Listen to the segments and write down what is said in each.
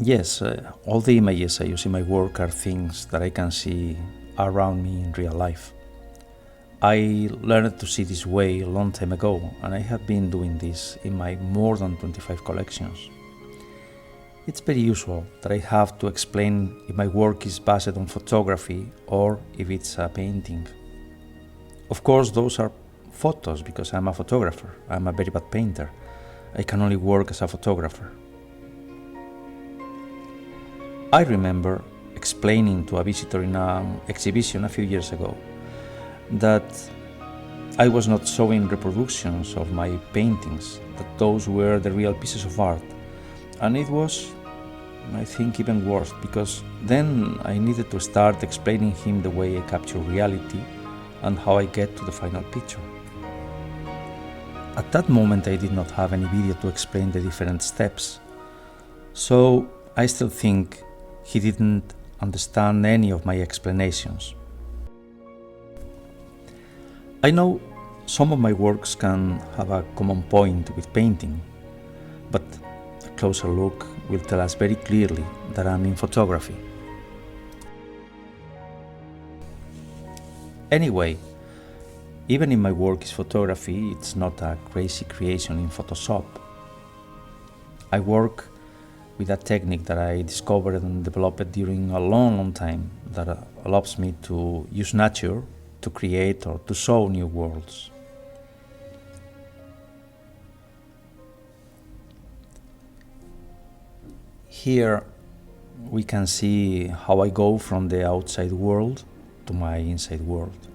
Yes, all the images I use in my work are things that I can see around me in real life. I learned to see this way a long time ago, and I have been doing this in my more than 25 collections. It's very usual that I have to explain if my work is based on photography or if it's a painting. Of course, those are photos because I'm a photographer. I'm a very bad painter. I can only work as a photographer. I remember explaining to a visitor in an exhibition a few years ago that I was not showing reproductions of my paintings, that those were the real pieces of art. And it was, I think, even worse, because then I needed to start explaining him the way I capture reality and how I get to the final picture. At that moment I did not have any video to explain the different steps, so I still think he didn't understand any of my explanations. I know some of my works can have a common point with painting, but a closer look will tell us very clearly that I'm in photography. Anyway, even if my work is photography, it's not a crazy creation in Photoshop. I work with a technique that I discovered and developed during a long time that allows me to use nature to create or to show new worlds. Here we can see how I go from the outside world to my inside world,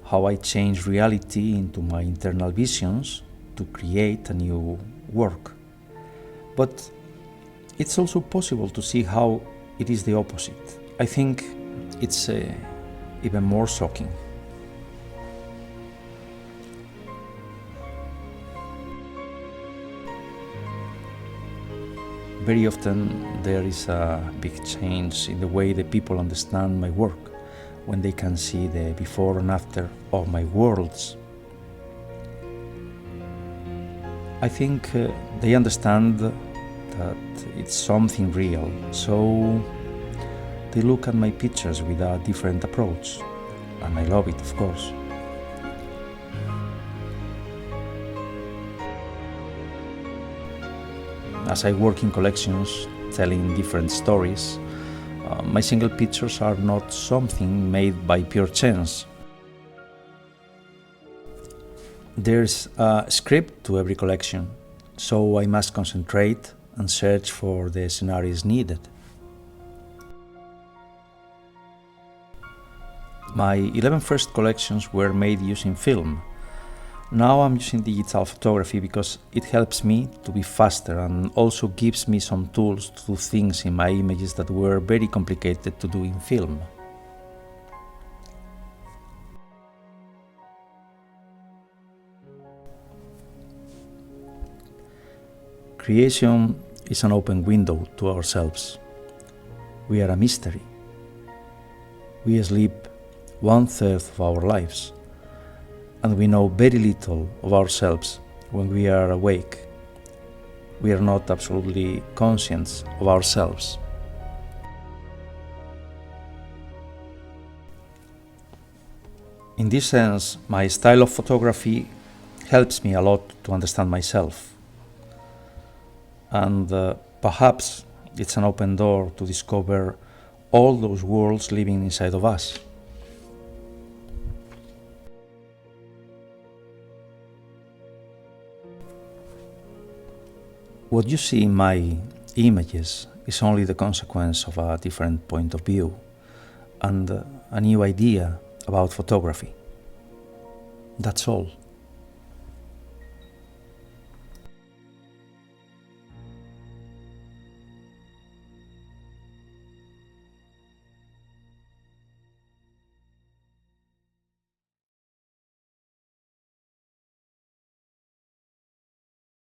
how I change reality into my internal visions to create a new work. But it's also possible to see how it is the opposite. I think it's even more shocking. Very often there is a big change in the way the people understand my work when they can see the before and after of my worlds. I think they understand that it's something real, so they look at my pictures with a different approach, and I love it, of course. As I work in collections, telling different stories, my single pictures are not something made by pure chance. There's a script to every collection, so I must concentrate and search for the scenarios needed. My 11 first collections were made using film. Now I'm using digital photography because it helps me to be faster and also gives me some tools to do things in my images that were very complicated to do in film. Creation is an open window to ourselves. We are a mystery. We sleep 1/3 of our lives, and we know very little of ourselves when we are awake. We are not absolutely conscious of ourselves. In this sense, my style of photography helps me a lot to understand myself. And perhaps it's an open door to discover all those worlds living inside of us. What you see in my images is only the consequence of a different point of view and a new idea about photography. That's all.